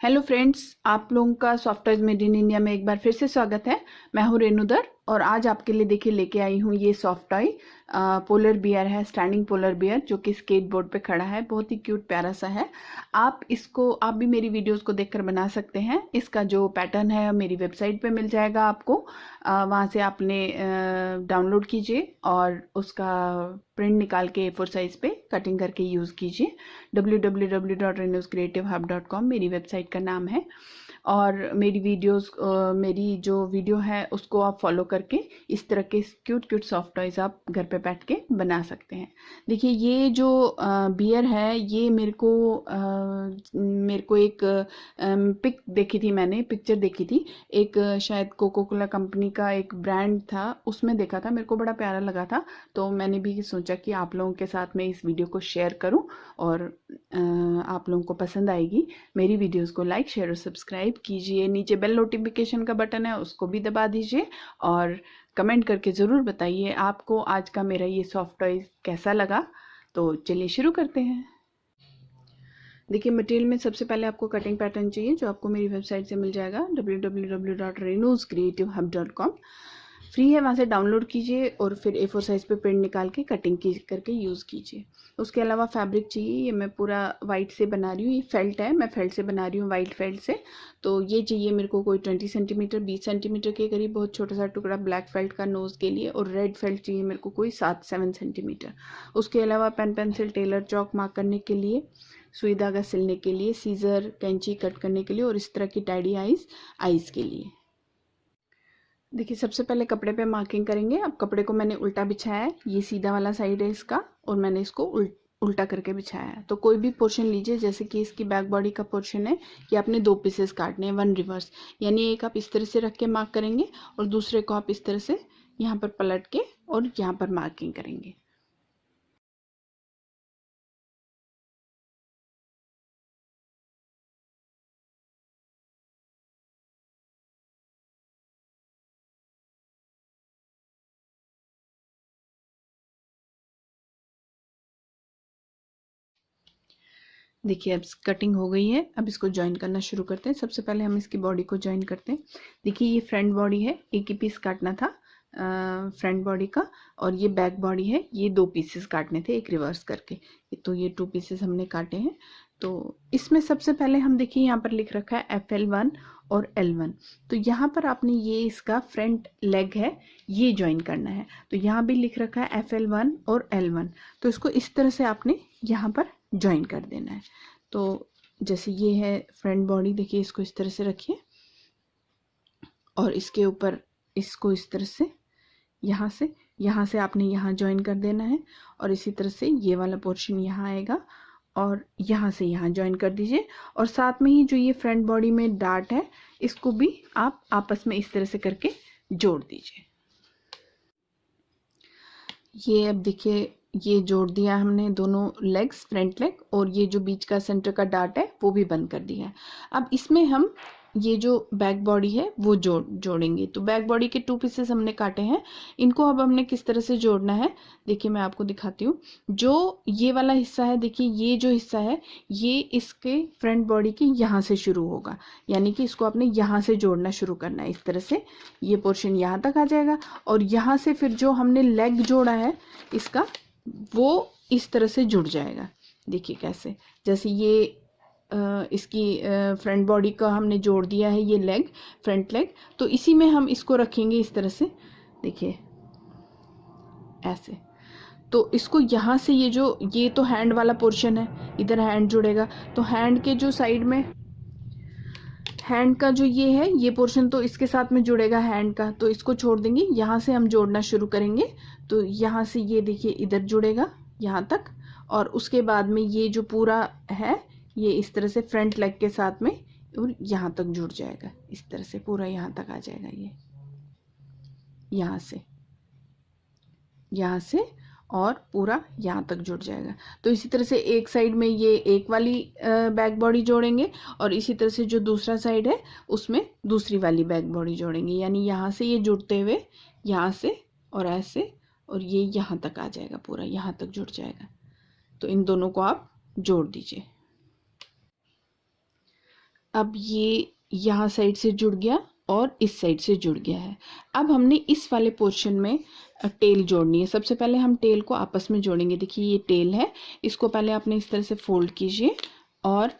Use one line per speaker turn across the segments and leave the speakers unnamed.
Hello friends, आप लोगों का soft toys made in India में एक बार फिर से स्वागत है। मैं हूं रेणुदर और आज आपके लिए देखिए लेके आई हूं ये सॉफ्ट टॉय पोलर बियर है, स्टैंडिंग पोलर बियर जो कि स्केटबोर्ड पे खड़ा है। बहुत ही क्यूट प्यारा सा है। आप भी मेरी वीडियोस को देखकर बना सकते हैं। इसका जो पैटर्न है मेरी वेबसाइट पे मिल जाएगा आपको। वहाँ से आपने डाउनलोड कीजिए और उसका प्रिंट निकाल के A4 साइज पे कटिंग करके यूज़ कीजिए। www.renewscreativehub.com मेरी वेबसाइट का नाम है। और मेरी जो वीडियो है उसको आप फॉलो करके इस तरह के क्यूट क्यूट सॉफ्ट टॉयज आप घर पे बैठ के बना सकते हैं। देखिए ये जो बियर है ये मेरे को एक पिक्चर देखी थी। एक शायद कोको कोला कंपनी का एक ब्रांड था, उसमें देखा था, मेरे को बड़ा प्यारा लगा था। तो मैंने भी सोचा कि आप लोगों के साथ मैं इस वीडियो को शेयर करूं और आप लोगों को पसंद आएगी। मेरी वीडियोस को लाइक शेयर और सब्सक्राइब कीजिए। नीचे बेल नोटिफिकेशन का बटन है, उसको भी दबा दीजिए और कमेंट करके ज़रूर बताइए आपको आज का मेरा ये सॉफ्ट टॉय कैसा लगा। तो चलिए शुरू करते हैं। देखिए मटेरियल में सबसे पहले आपको कटिंग पैटर्न चाहिए जो आपको मेरी वेबसाइट से मिल जाएगा www.renewscreativehub.com। फ्री है, वहाँ से डाउनलोड कीजिए और फिर A4 साइज़ पे प्रिंट निकाल के कटिंग करके यूज़ कीजिए। उसके अलावा फैब्रिक चाहिए। ये मैं पूरा वाइट से बना रही हूँ, ये फेल्ट है, मैं फेल्ट से बना रही हूँ, वाइट फेल्ट से। तो ये चाहिए मेरे को कोई 20 सेंटीमीटर 20 सेंटीमीटर के करीब बहुत छोटा सा टुकड़ा ब्लैक फेल्ट का नोज़ के लिए। और रेड फेल्ट चाहिए मेरे को कोई 7-7 सेंटीमीटर। उसके अलावा पेन पेंसिल टेलर चौक मार्क करने के लिए, सुई धागा सिलने के लिए, सीजर कैंची कट करने के लिए और इस तरह की टाइडी आईज के लिए। देखिए सबसे पहले कपड़े पे मार्किंग करेंगे। अब कपड़े को मैंने उल्टा बिछाया है, ये सीधा वाला साइड है इसका और मैंने इसको उल्टा करके बिछाया है। तो कोई भी पोर्शन लीजिए, जैसे कि इसकी बैक बॉडी का पोर्शन है, ये आपने 2 पीसेस काटने हैं, 1 रिवर्स। यानी एक आप इस तरह से रख के मार्क करेंगे और दूसरे को आप इस तरह से यहाँ पर पलट के और यहाँ पर मार्किंग करेंगे। देखिए अब कटिंग हो गई है। अब इसको ज्वाइन करना शुरू करते हैं। सबसे पहले हम इसकी बॉडी को ज्वाइन करते हैं। देखिए ये फ्रंट बॉडी है, एक ही पीस काटना था फ्रंट बॉडी का, और ये बैक बॉडी है, ये 2 पीसेस काटने थे एक रिवर्स करके। तो ये 2 पीसेस हमने काटे हैं। तो इसमें सबसे पहले हम देखिए यहाँ पर लिख रखा है FL1 और L1। तो यहाँ पर आपने ये इसका फ्रंट लेग है, ये ज्वाइन करना है। तो यहाँ भी लिख रखा है FL1 और L1। तो इसको इस तरह से आपने यहाँ पर ज्वाइन कर देना है। तो जैसे ये है फ्रंट बॉडी, देखिए इसको इस तरह से रखिए और इसके ऊपर इसको इस तरह से यहाँ से आपने यहाँ ज्वाइन कर देना है। और इसी तरह से ये वाला पोर्शन यहाँ आएगा और यहाँ से यहाँ ज्वाइन कर दीजिए। और साथ में ही जो ये फ्रंट बॉडी में डार्ट है, इसको भी आप आपस में इस तरह से करके जोड़ दीजिए। ये अब देखिए ये जोड़ दिया हमने दोनों लेग्स, फ्रंट लेग, और ये जो बीच का सेंटर का डार्ट है वो भी बंद कर दिया है। अब इसमें हम ये जो बैक बॉडी है वो जोड़ेंगे। तो बैक बॉडी के 2 पीसेस हमने काटे हैं, इनको अब हमने किस तरह से जोड़ना है देखिए मैं आपको दिखाती हूँ। जो ये वाला हिस्सा है, देखिए ये जो हिस्सा है ये इसके फ्रंट बॉडी के यहाँ से शुरू होगा, यानी कि इसको आपने यहाँ से जोड़ना शुरू करना है। इस तरह से ये पोर्शन यहाँ तक आ जाएगा और यहाँ से फिर जो हमने लेग जोड़ा है इसका, वो इस तरह से जुड़ जाएगा। देखिए कैसे, जैसे ये इसकी फ्रंट बॉडी का हमने जोड़ दिया है, ये लेग, फ्रंट लेग, तो इसी में हम इसको रखेंगे इस तरह से। देखिए ऐसे। तो इसको यहाँ से ये तो हैंड वाला पोर्शन है, इधर हैंड जुड़ेगा। तो हैंड के जो साइड में हैंड का जो ये है ये पोर्शन तो इसके साथ में जुड़ेगा हैंड का, तो इसको छोड़ देंगे। यहाँ से हम जोड़ना शुरू करेंगे। तो यहाँ से ये देखिए इधर जुड़ेगा यहाँ तक, और उसके बाद में ये जो पूरा है ये इस तरह से फ्रंट लेग के साथ में और यहाँ तक जुड़ जाएगा। इस तरह से पूरा यहाँ तक आ जाएगा, ये यहाँ से और पूरा यहाँ तक जुड़ जाएगा। तो इसी तरह से एक साइड में ये एक वाली बैक बॉडी जोड़ेंगे और इसी तरह से जो दूसरा साइड है उसमें दूसरी वाली बैक बॉडी जोड़ेंगे। यानी यहाँ से ये जुड़ते हुए यहाँ से और ऐसे, और ये यहाँ तक आ जाएगा, पूरा यहाँ तक जुड़ जाएगा। तो इन दोनों को आप जोड़ दीजिए। अब ये यहाँ साइड से जुड़ गया और इस साइड से जुड़ गया है। अब हमने इस वाले पोर्शन में टेल जोड़नी है। सबसे पहले हम टेल को आपस में जोड़ेंगे। देखिए ये टेल है, इसको पहले आपने इस तरह से फोल्ड कीजिए और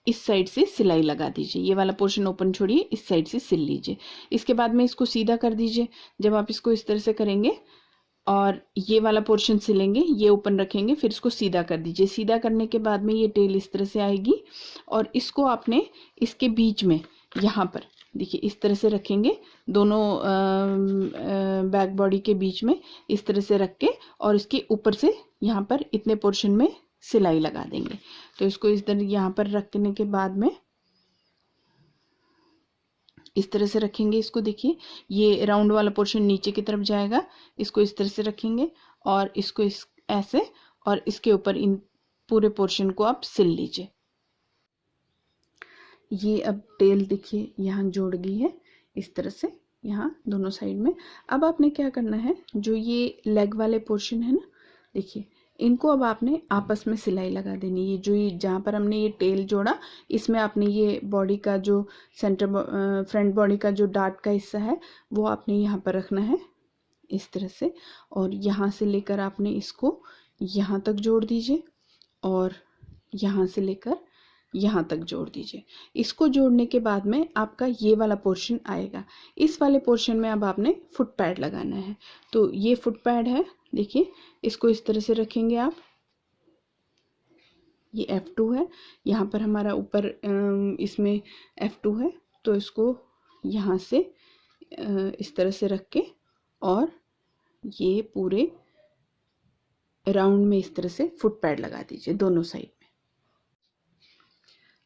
इस साइड से सिलाई लगा दीजिए। ये वाला पोर्शन ओपन छोड़िए, इस साइड से सिल लीजिए। इसके बाद में इसको सीधा कर दीजिए। जब आप इसको इस तरह से करेंगे और ये वाला पोर्शन सिलेंगे, ये ओपन रखेंगे, फिर इसको सीधा कर दीजिए। सीधा करने के बाद में ये टेल इस तरह से आएगी और इसको आपने इसके बीच में यहाँ पर देखिए इस तरह से रखेंगे, दोनों बैक बॉडी के बीच में इस तरह से रख के और इसके ऊपर से यहाँ पर इतने पोर्शन में सिलाई लगा देंगे। तो इसको इस तरह यहाँ पर रखने के बाद में इस तरह से रखेंगे। इसको देखिए ये राउंड वाला पोर्शन नीचे की तरफ जाएगा, इसको इस तरह से रखेंगे और इसको इस ऐसे और इसके ऊपर इन पूरे पोर्शन को आप सिल लीजिए। ये अब टेल देखिए यहाँ जोड़ गई है इस तरह से यहाँ दोनों साइड में। अब आपने क्या करना है, जो ये लेग वाले पोर्शन है ना, देखिए इनको अब आपने आपस में सिलाई लगा देनी है। जो ये जहाँ पर हमने ये टेल जोड़ा, इसमें आपने ये बॉडी का जो फ्रंट बॉडी का जो डार्ट का हिस्सा है वो आपने यहाँ पर रखना है इस तरह से, और यहाँ से लेकर आपने इसको यहाँ तक जोड़ दीजिए और यहाँ से लेकर यहाँ तक जोड़ दीजिए। इसको जोड़ने के बाद में आपका ये वाला पोर्शन आएगा। इस वाले पोर्शन में अब आपने फुट पैड लगाना है। तो ये फुट पैड है, देखिए इसको इस तरह से रखेंगे आप। ये F2 है, यहाँ पर हमारा ऊपर इसमें F2 है, तो इसको यहाँ से इस तरह से रख के और ये पूरे राउंड में इस तरह से फुट पैड लगा दीजिए दोनों साइड में।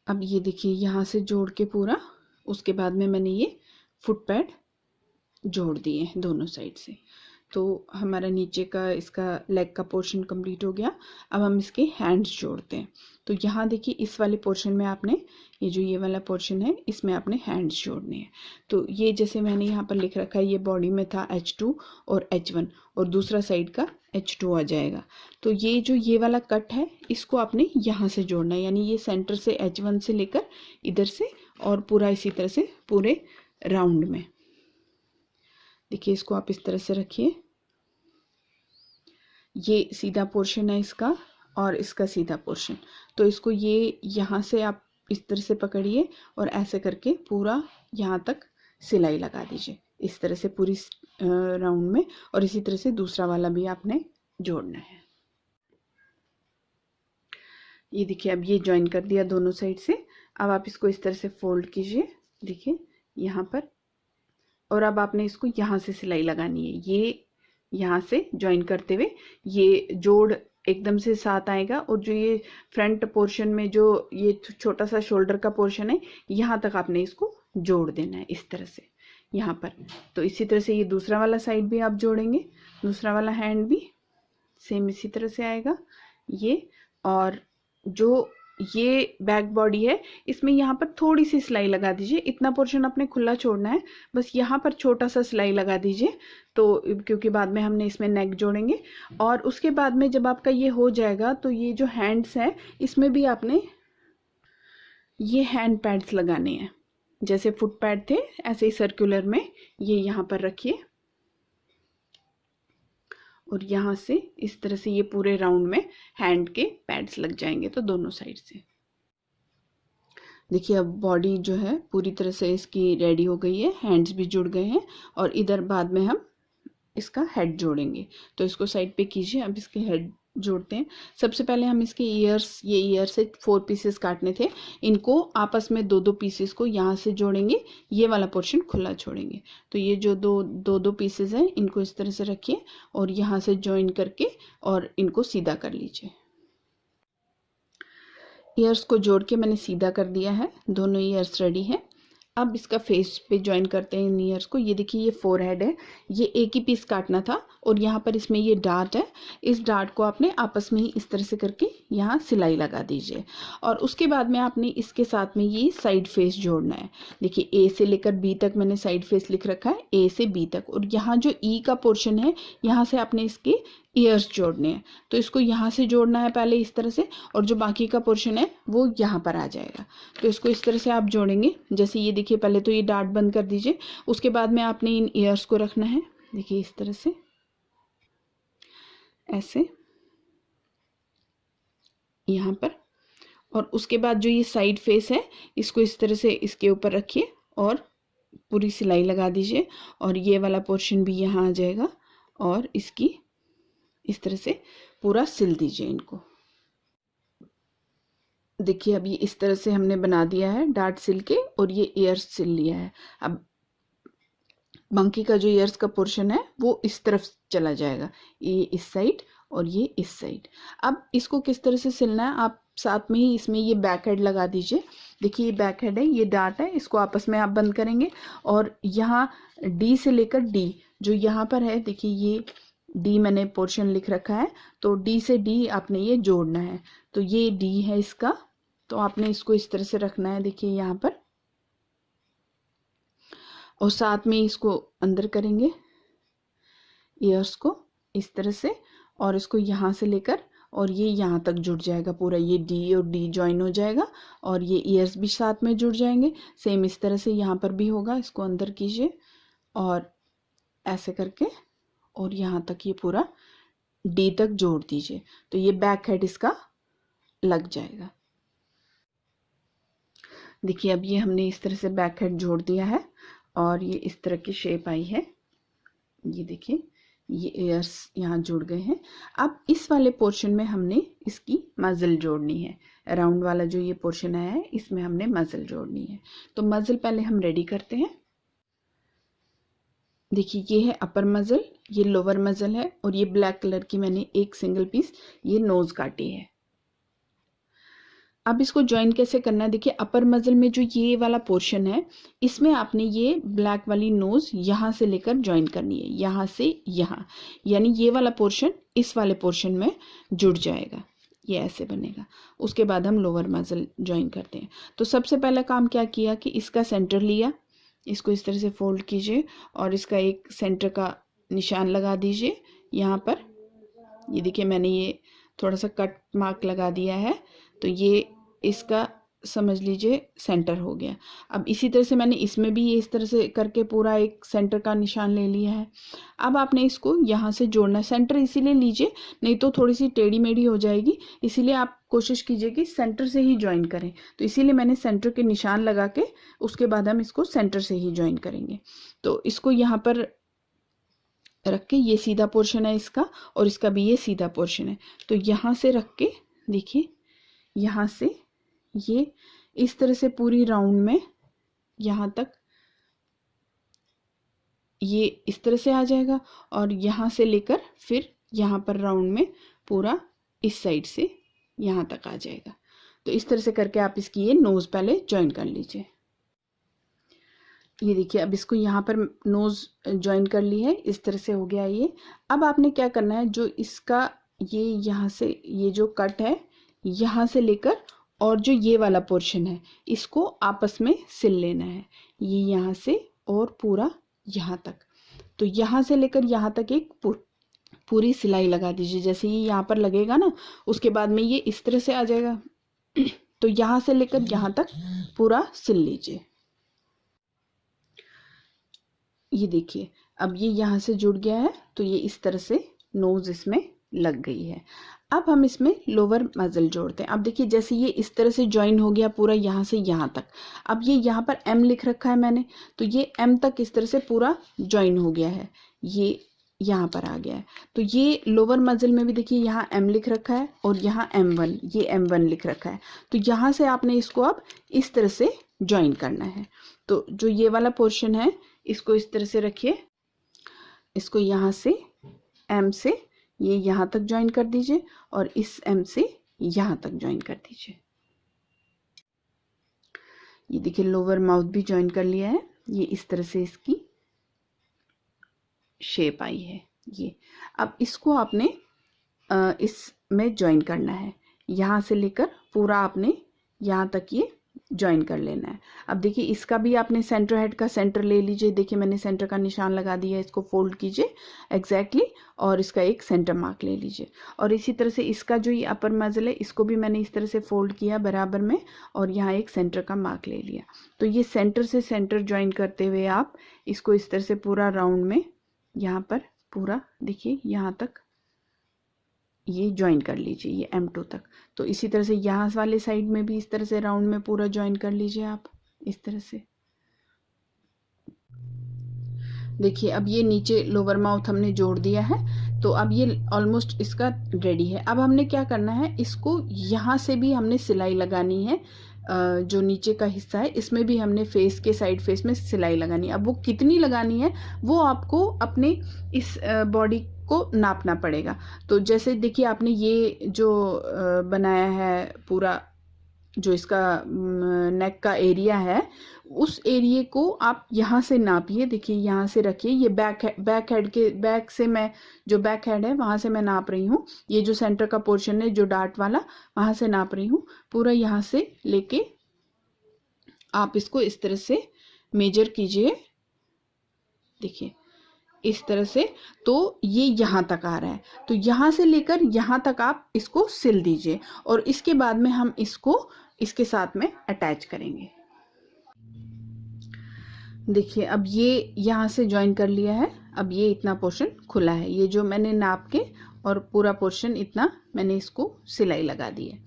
अब ये देखिए यहाँ से जोड़ के पूरा, उसके बाद में मैंने ये फुट पैड जोड़ दिए हैं दोनों साइड से। तो हमारा नीचे का इसका लेग का पोर्शन कंप्लीट हो गया। अब हम इसके हैंड्स जोड़ते हैं। तो यहाँ देखिए इस वाले पोर्शन में आपने ये जो ये वाला पोर्शन है, इसमें आपने हैंड्स जोड़ने हैं। तो ये जैसे मैंने यहाँ पर लिख रखा है, ये बॉडी में था H2 और H1 और दूसरा साइड का H2 आ जाएगा। तो ये जो ये वाला कट है, इसको आपने यहाँ से जोड़ना है, यानी ये सेंटर से H1 से लेकर इधर से और पूरा इसी तरह से पूरे राउंड में। देखिए इसको आप इस तरह से रखिए। ये सीधा पोर्शन है इसका और इसका सीधा पोर्शन। तो इसको ये यहाँ से आप इस तरह से पकड़िए और ऐसे करके पूरा यहाँ तक सिलाई लगा दीजिए इस तरह से पूरी राउंड में। और इसी तरह से दूसरा वाला भी आपने जोड़ना है। ये देखिए अब ये ज्वाइन कर दिया दोनों साइड से। अब आप इसको इस तरह से फोल्ड कीजिए, देखिए यहाँ पर, और अब आपने इसको यहाँ से सिलाई लगानी है। ये यहाँ से ज्वाइन करते हुए ये जोड़ एकदम से साथ आएगा और जो ये फ्रंट पोर्शन में जो ये छोटा सा शोल्डर का पोर्शन है, यहाँ तक आपने इसको जोड़ देना है इस तरह से यहाँ पर। तो इसी तरह से ये दूसरा वाला साइड भी आप जोड़ेंगे, दूसरा वाला हैंड भी सेम इसी तरह से आएगा ये। और जो ये बैक बॉडी है, इसमें यहाँ पर थोड़ी सी सिलाई लगा दीजिए। इतना पोर्शन आपने खुला छोड़ना है, बस यहाँ पर छोटा सा सिलाई लगा दीजिए। तो क्योंकि बाद में हमने इसमें नेक जोड़ेंगे। और उसके बाद में जब आपका ये हो जाएगा, तो ये जो हैंड्स हैं, इसमें भी आपने ये हैंड पैड्स लगाने हैं। जैसे फुट पैड थे, ऐसे ही सर्कुलर में ये यहाँ पर रखिए और यहाँ से इस तरह से ये पूरे राउंड में हैंड के पैड्स लग जाएंगे। तो दोनों साइड से देखिए अब बॉडी जो है पूरी तरह से इसकी रेडी हो गई है, हैंड्स भी जुड़ गए हैं और इधर बाद में हम इसका हेड जोड़ेंगे। तो इसको साइड पे कीजिए। अब इसके हेड जोड़ते हैं। सबसे पहले हम इसके ईयर्स, ये ईयर से 4 पीसेस काटने थे, इनको आपस में 2-2 पीसेस को यहाँ से जोड़ेंगे, ये वाला पोर्शन खुला छोड़ेंगे। तो ये जो दो पीसेस हैं, इनको इस तरह से रखिए और यहाँ से ज्वाइन करके और इनको सीधा कर लीजिए। ईयर्स को जोड़ के मैंने सीधा कर दिया है, दोनों ईयर्स रेडी है। अब इसका फेस पे ज्वाइन करते हैं इन ईयर्स को। ये देखिए ये फोरहेड है, ये एक ही पीस काटना था और यहाँ पर इसमें ये डार्ट है, इस डार्ट को आपने आपस में ही इस तरह से करके यहाँ सिलाई लगा दीजिए। और उसके बाद में आपने इसके साथ में ये साइड फेस जोड़ना है। देखिए ए से लेकर बी तक मैंने साइड फेस लिख रखा है, ए से बी तक, और यहाँ जो ई का पोर्शन है यहाँ से आपने इसके ईयर्स जोड़ने हैं। तो इसको यहाँ से जोड़ना है पहले इस तरह से, और जो बाकी का पोर्शन है वो यहाँ पर आ जाएगा। तो इसको इस तरह से आप जोड़ेंगे। जैसे ये देखिए, पहले तो ये डार्ट बंद कर दीजिए, उसके बाद में आपने इन ईयर्स को रखना है। देखिए इस तरह से, ऐसे यहाँ पर, और उसके बाद जो ये साइड फेस है इसको इस तरह से इसके ऊपर रखिए और पूरी सिलाई लगा दीजिए, और ये वाला पोर्शन भी यहाँ आ जाएगा, और इसकी इस तरह से पूरा सिल दीजिए इनको। देखिए अब ये इस तरह से हमने बना दिया है डार्ट सिल के, और ये ईयर्स सिल लिया है। अब मंकी का जो ईयर्स का पोर्शन है वो इस तरफ चला जाएगा, ये इस साइड और ये इस साइड। अब इसको किस तरह से सिलना है, आप साथ में ही इसमें ये बैक हेड लगा दीजिए। देखिए ये बैक हेड है, ये डार्ट है, इसको आपस में आप बंद करेंगे, और यहाँ डी से लेकर डी जो यहाँ पर है, देखिए ये डी मैंने पोर्शन लिख रखा है, तो डी से डी आपने ये जोड़ना है। तो ये डी है इसका, तो आपने इसको इस तरह से रखना है, देखिए यहाँ पर, और साथ में इसको अंदर करेंगे ईयर्स को इस तरह से, और इसको यहाँ से लेकर और ये यहाँ तक जुड़ जाएगा पूरा, ये डी और डी ज्वाइन हो जाएगा, और ये ईयर्स भी साथ में जुड़ जाएंगे। सेम इस तरह से यहाँ पर भी होगा, इसको अंदर कीजिए और ऐसे करके, और यहाँ तक ये पूरा डी तक जोड़ दीजिए, तो ये बैक हेड इसका लग जाएगा। देखिए अब ये हमने इस तरह से बैक हेड जोड़ दिया है, और ये इस तरह की शेप आई है। ये देखिए ये ईयर्स यहाँ जुड़ गए हैं। अब इस वाले पोर्शन में हमने इसकी मजल जोड़नी है, राउंड वाला जो ये पोर्शन आया है इसमें हमने मजल जोड़नी है। तो मजल पहले हम रेडी करते हैं। देखिए ये है अपर मजल, ये लोअर मजल है, और ये ब्लैक कलर की मैंने एक सिंगल पीस ये नोज काटी है। अब इसको ज्वाइन कैसे करना है, देखिए अपर मजल में जो ये वाला पोर्शन है इसमें आपने ये ब्लैक वाली नोज यहाँ से लेकर ज्वाइन करनी है, यहाँ से यहाँ, यानी ये वाला पोर्शन इस वाले पोर्शन में जुड़ जाएगा, ये ऐसे बनेगा। उसके बाद हम लोअर मजल ज्वाइन करते हैं। तो सबसे पहला काम क्या किया कि इसका सेंटर लिया, इसको इस तरह से फोल्ड कीजिए और इसका एक सेंटर का निशान लगा दीजिए यहाँ पर। ये देखिए मैंने ये थोड़ा सा कट मार्क लगा दिया है, तो ये इसका समझ लीजिए सेंटर हो गया। अब इसी तरह से मैंने इसमें भी ये इस तरह से करके पूरा एक सेंटर का निशान ले लिया है। अब आपने इसको यहाँ से जोड़ना, सेंटर इसीलिए लीजिए नहीं तो थोड़ी सी टेढ़ी मेढ़ी हो जाएगी, इसीलिए आप कोशिश कीजिए कि सेंटर से ही ज्वाइन करें। तो इसीलिए मैंने सेंटर के निशान लगा के उसके बाद हम इसको सेंटर से ही ज्वाइन करेंगे। तो इसको यहाँ पर रख के, ये सीधा पोर्शन है इसका और इसका भी ये सीधा पोर्शन है, तो यहाँ से रख के देखिए यहाँ से ये इस तरह से पूरी राउंड में यहाँ तक ये इस तरह से आ जाएगा, और यहाँ से लेकर फिर यहाँ पर राउंड में पूरा इस साइड से यहाँ तक आ जाएगा। तो इस तरह से करके आप इसकी ये नोज पहले ज्वाइन कर लीजिए। ये देखिए अब इसको यहाँ पर नोज ज्वाइन कर ली है, इस तरह से हो गया ये। अब आपने क्या करना है, जो इसका ये यहाँ से ये जो कट है यहाँ से लेकर और जो ये वाला पोर्शन है इसको आपस में सिल लेना है, ये यहाँ से और पूरा यहाँ तक। तो यहाँ से लेकर यहाँ तक एक पूरी सिलाई लगा दीजिए। जैसे ये यहाँ पर लगेगा ना, उसके बाद में ये इस तरह से आ जाएगा, तो यहाँ से लेकर यहाँ तक पूरा सिल लीजिए। ये देखिए अब ये यहाँ से जुड़ गया है, तो ये इस तरह से नोज इसमें लग गई है। अब हम इसमें लोअर मजल जोड़ते हैं। अब देखिए जैसे ये इस तरह से ज्वाइन हो गया पूरा यहाँ से यहाँ तक। अब ये यहाँ पर एम लिख रखा है मैंने, तो ये एम तक इस तरह से पूरा ज्वाइन हो गया है, ये यहाँ पर आ गया है। तो ये लोअर मजल में भी देखिए यहाँ एम लिख रखा है और यहाँ M1, ये M1 लिख रखा है। तो यहाँ से आपने इसको अब इस तरह से ज्वाइन करना है। तो जो ये वाला पोर्शन है इसको इस तरह से रखिए, इसको यहाँ से M से ये यहाँ तक ज्वाइन कर दीजिए और इस M से यहाँ तक ज्वाइन कर दीजिए। ये देखिए लोअर माउथ भी ज्वाइन कर लिया है। ये इस तरह से इसकी शेप आई है ये। अब इसको आपने इसमें ज्वाइन करना है, यहाँ से लेकर पूरा आपने यहाँ तक ये ज्वाइन कर लेना है। अब देखिए इसका भी आपने सेंटर हेड का सेंटर ले लीजिए। देखिए मैंने सेंटर का निशान लगा दिया है, इसको फोल्ड कीजिए एग्जैक्टली और इसका एक सेंटर मार्क ले लीजिए। और इसी तरह से इसका जो ये अपर मजल है इसको भी मैंने इस तरह से फोल्ड किया बराबर में और यहाँ एक सेंटर का मार्क ले लिया। तो ये सेंटर से सेंटर ज्वाइन करते हुए आप इसको इस तरह से पूरा राउंड में यहाँ पर पूरा देखिए यहाँ तक ये ज्वाइन कर लीजिए, ये M2 तक। तो इसी तरह से यहाँ वाले साइड में भी इस तरह से राउंड में पूरा ज्वाइन कर लीजिए आप इस तरह से। देखिए अब ये नीचे लोअर माउथ हमने जोड़ दिया है, तो अब ये ऑलमोस्ट इसका रेडी है। अब हमने क्या करना है, इसको यहाँ से भी हमने सिलाई लगानी है। जो नीचे का हिस्सा है इसमें भी हमने फेस के साइड फेस में सिलाई लगानी है। अब वो कितनी लगानी है वो आपको अपने इस बॉडी को नापना पड़ेगा। तो जैसे देखिए आपने ये जो बनाया है पूरा जो इसका नेक का एरिया है, उस एरिया को आप यहाँ से नापिए। देखिए यहाँ से रखिए, ये बैक हेड के बैक से मैं जो बैक हेड है वहाँ से मैं नाप रही हूँ। ये जो सेंटर का पोर्शन है जो डार्ट वाला वहाँ से नाप रही हूँ। पूरा यहाँ से लेके आप इसको इस तरह से मेजर कीजिए। देखिए इस तरह से, तो ये यहाँ तक आ रहा है। तो यहाँ से लेकर यहाँ तक आप इसको सिल दीजिए और इसके बाद में हम इसको इसके साथ में अटैच करेंगे। देखिए अब ये यहाँ से ज्वाइन कर लिया है। अब ये इतना पोर्शन खुला है, ये जो मैंने नाप के और पूरा पोर्शन इतना मैंने इसको सिलाई लगा दी है।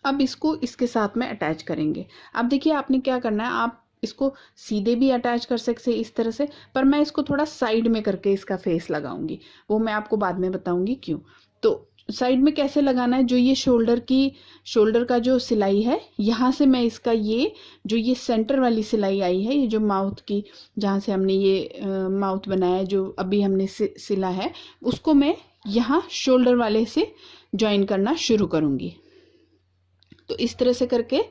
अब इसको इसके साथ में अटैच करेंगे। अब देखिए आपने क्या करना है, आप इसको सीधे भी अटैच कर सकते हैं इस तरह से, पर मैं इसको थोड़ा साइड में करके इसका फेस लगाऊंगी, वो मैं आपको बाद में बताऊंगी क्यों। तो साइड में कैसे लगाना है, जो ये शोल्डर का जो सिलाई है यहाँ से मैं इसका ये जो ये सेंटर वाली सिलाई आई है, ये जो माउथ की जहाँ से हमने ये माउथ बनाया जो अभी हमने सिला है, उसको मैं यहाँ शोल्डर वाले से ज्वाइन करना शुरू करूँगी। तो इस तरह से करके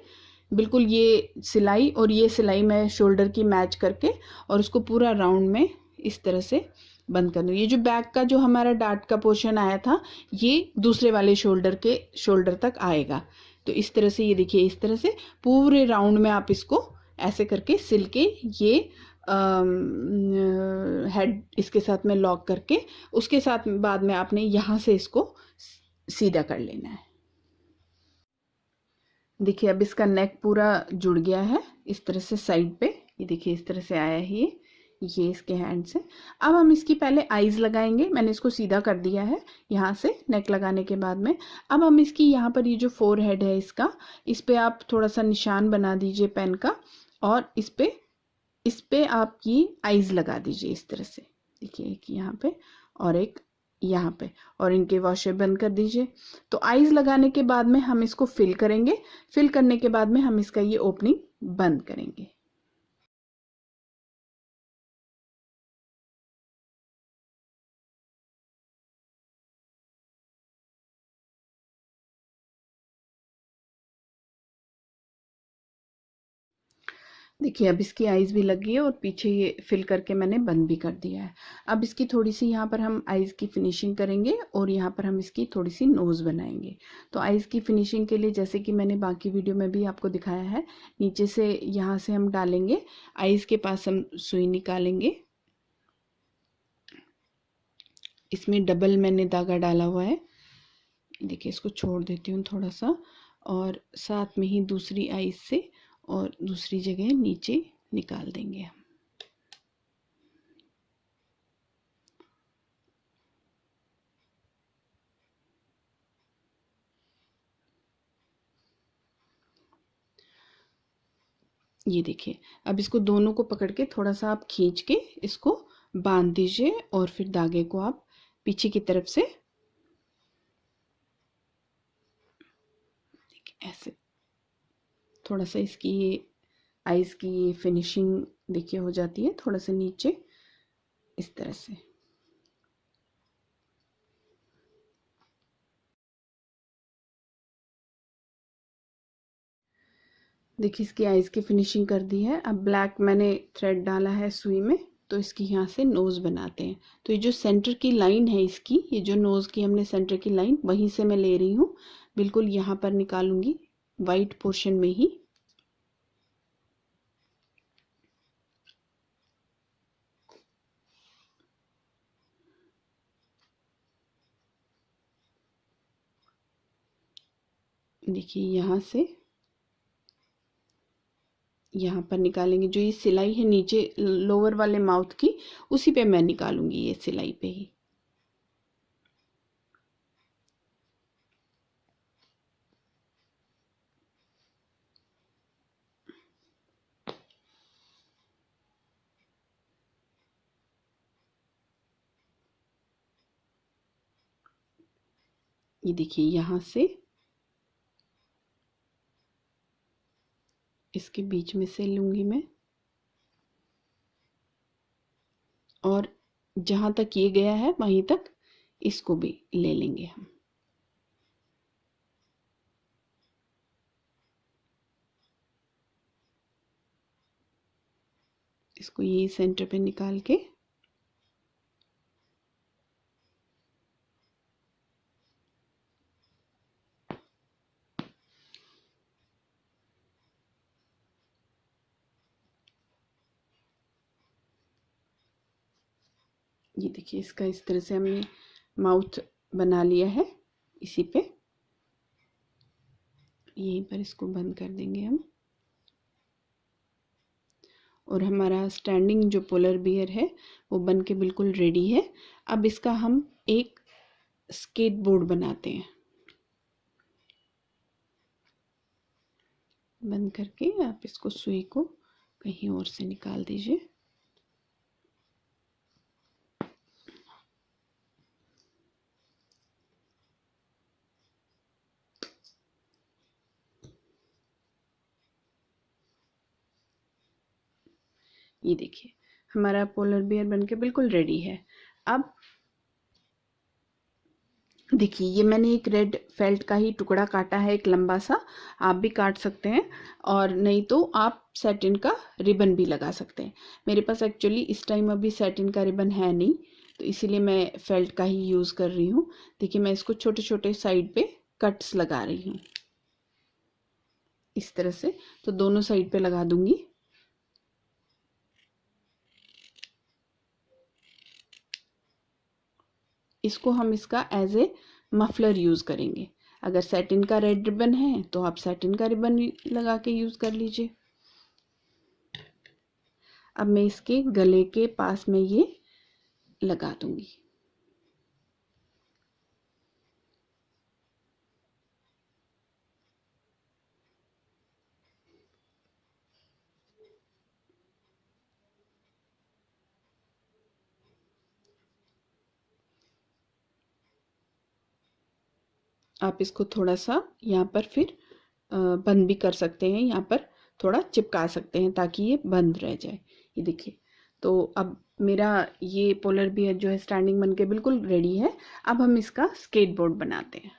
बिल्कुल ये सिलाई और ये सिलाई मैं शोल्डर की मैच करके और उसको पूरा राउंड में इस तरह से बंद कर दूँ। ये जो बैक का जो हमारा डार्ट का पोर्शन आया था ये दूसरे वाले शोल्डर तक आएगा। तो इस तरह से ये देखिए इस तरह से पूरे राउंड में आप इसको ऐसे करके सिल के ये हेड इसके साथ में लॉक करके उसके साथ बाद में आपने यहाँ से इसको सीधा कर लेना है। देखिए अब इसका नेक पूरा जुड़ गया है इस तरह से साइड पे, ये देखिए इस तरह से आया है ये इसके हैंड से। अब हम इसकी पहले आईज लगाएंगे। मैंने इसको सीधा कर दिया है यहाँ से नेक लगाने के बाद में। अब हम इसकी यहाँ पर ये जो फोर हेड है इसका, इस पे आप थोड़ा सा निशान बना दीजिए पेन का और इस पे आप ये आईज लगा दीजिए इस तरह से। देखिए एक यहाँ पे और एक यहाँ पे, और इनके वॉशर बंद कर दीजिए। तो आईज लगाने के बाद में हम इसको फिल करेंगे। फिल करने के बाद में हम इसका ये ओपनिंग बंद करेंगे। देखिए अब इसकी आईज भी लगी है और पीछे ये फिल करके मैंने बंद भी कर दिया है। अब इसकी थोड़ी सी यहाँ पर हम आईज की फिनिशिंग करेंगे और यहाँ पर हम इसकी थोड़ी सी नोज़ बनाएंगे। तो आईज की फिनिशिंग के लिए जैसे कि मैंने बाकी वीडियो में भी आपको दिखाया है, नीचे से यहाँ से हम डालेंगे, आईज के पास हम सुई निकालेंगे। इसमें डबल मैंने धागा डाला हुआ है। देखिए इसको छोड़ देती हूँ थोड़ा सा और साथ में ही दूसरी आईज से और दूसरी जगह नीचे निकाल देंगे हम। ये देखिए अब इसको दोनों को पकड़ के थोड़ा सा आप खींच के इसको बांध दीजिए और फिर धागे को आप पीछे की तरफ से ऐसे थोड़ा सा इसकी ये आईज की ये फिनिशिंग देखिए हो जाती है थोड़ा सा नीचे इस तरह से। देखिए इसकी आइज़ की फिनिशिंग कर दी है। अब ब्लैक मैंने थ्रेड डाला है सुई में, तो इसकी यहाँ से नोज़ बनाते हैं। तो ये जो सेंटर की लाइन है इसकी, ये जो नोज़ की हमने सेंटर की लाइन, वहीं से मैं ले रही हूँ, बिल्कुल यहाँ पर निकालूंगी वाइट पोर्शन में ही। देखिए यहाँ से यहाँ पर निकालेंगे। जो ये सिलाई है नीचे लोअर वाले माउथ की, उसी पे मैं निकालूंगी, ये सिलाई पे ही। ये देखिए यहाँ से इसके बीच में से लूंगी मैं, और जहाँ तक ये गया है वहीं तक इसको भी ले लेंगे हम। इसको यही सेंटर पे निकाल के ये देखिए इसका इस तरह से हमने माउथ बना लिया है। इसी पे यहीं पर इसको बंद कर देंगे हम, और हमारा स्टैंडिंग जो पोलर बियर है वो बन के बिल्कुल रेडी है। अब इसका हम एक स्केटबोर्ड बनाते हैं। बंद करके आप इसको सुई को कहीं और से निकाल दीजिए। ये देखिए हमारा पोलर बियर बनके बिल्कुल रेडी है। अब देखिए ये मैंने एक रेड फेल्ट का ही टुकड़ा काटा है, एक लंबा सा, आप भी काट सकते हैं, और नहीं तो आप सैटिन का रिबन भी लगा सकते हैं। मेरे पास एक्चुअली इस टाइम अभी सैटिन का रिबन है नहीं, तो इसीलिए मैं फेल्ट का ही यूज़ कर रही हूँ। देखिए मैं इसको छोटे छोटे साइड पे कट्स लगा रही हूँ इस तरह से, तो दोनों साइड पे लगा दूंगी। इसको हम इसका एज ए मफलर यूज़ करेंगे। अगर सैटिन का रेड रिबन है तो आप सैटिन का रिबन लगा के यूज़ कर लीजिए। अब मैं इसके गले के पास में ये लगा दूंगी। आप इसको थोड़ा सा यहाँ पर फिर बंद भी कर सकते हैं, यहाँ पर थोड़ा चिपका सकते हैं ताकि ये बंद रह जाए। ये देखिए, तो अब मेरा ये पोलर बियर जो है स्टैंडिंग बन के बिल्कुल रेडी है। अब हम इसका स्केटबोर्ड बनाते हैं।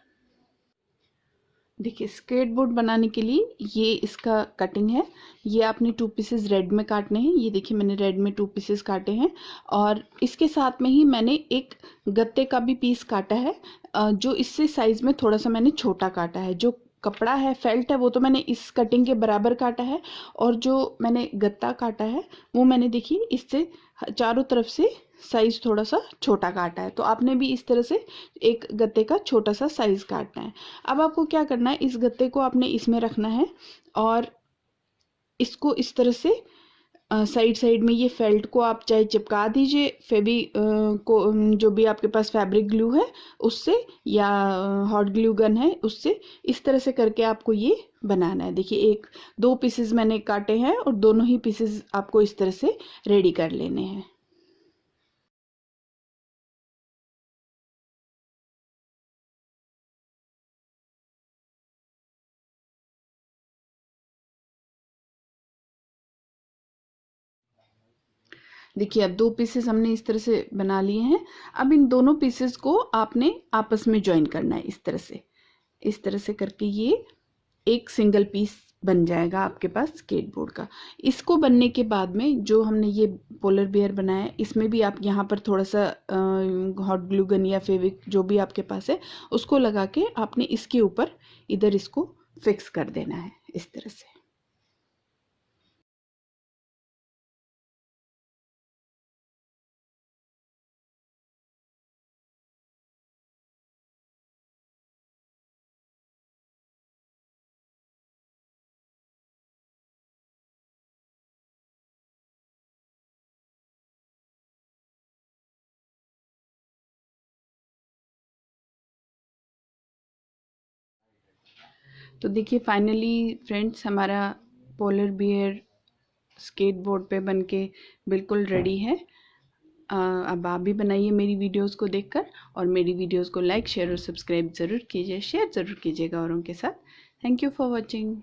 देखिए स्केटबोर्ड बनाने के लिए ये इसका कटिंग है। ये आपने 2 पीसेस रेड में काटने हैं। ये देखिए मैंने रेड में 2 पीसेस काटे हैं, और इसके साथ में ही मैंने एक गत्ते का भी पीस काटा है, जो इससे साइज में थोड़ा सा मैंने छोटा काटा है। जो कपड़ा है फेल्ट है वो तो मैंने इस कटिंग के बराबर काटा है, और जो मैंने गत्ता काटा है वो मैंने देखिए इससे चारों तरफ से साइज थोड़ा सा छोटा काटा है। तो आपने भी इस तरह से एक गत्ते का छोटा सा साइज काटना है। अब आपको क्या करना है, इस गत्ते को आपने इसमें रखना है, और इसको इस तरह से साइड साइड में ये फेल्ट को आप चाहे चिपका दीजिए फेवी को, जो भी आपके पास फैब्रिक ग्लू है उससे, या हॉट ग्लू गन है उससे, इस तरह से करके आपको ये बनाना है। देखिए 2 पीसेस मैंने काटे हैं, और दोनों ही पीसेस आपको इस तरह से रेडी कर लेने हैं। देखिए अब 2 पीसेस हमने इस तरह से बना लिए हैं। अब इन दोनों पीसेस को आपने आपस में ज्वाइन करना है इस तरह से करके ये एक सिंगल पीस बन जाएगा आपके पास स्केटबोर्ड का। इसको बनने के बाद में जो हमने ये पोलर बियर बनाया है, इसमें भी आप यहाँ पर थोड़ा सा हॉट ग्लू गन या फेविक जो भी आपके पास है उसको लगा के आपने इसके ऊपर इधर इसको फिक्स कर देना है इस तरह से। तो देखिए फाइनली फ्रेंड्स हमारा पोलर बियर स्केटबोर्ड पे बनके बिल्कुल रेडी है। अब आप भी बनाइए मेरी वीडियोस को देखकर, और मेरी वीडियोस को लाइक शेयर और सब्सक्राइब ज़रूर कीजिए, शेयर ज़रूर कीजिएगा औरों के साथ। Thank you for watching.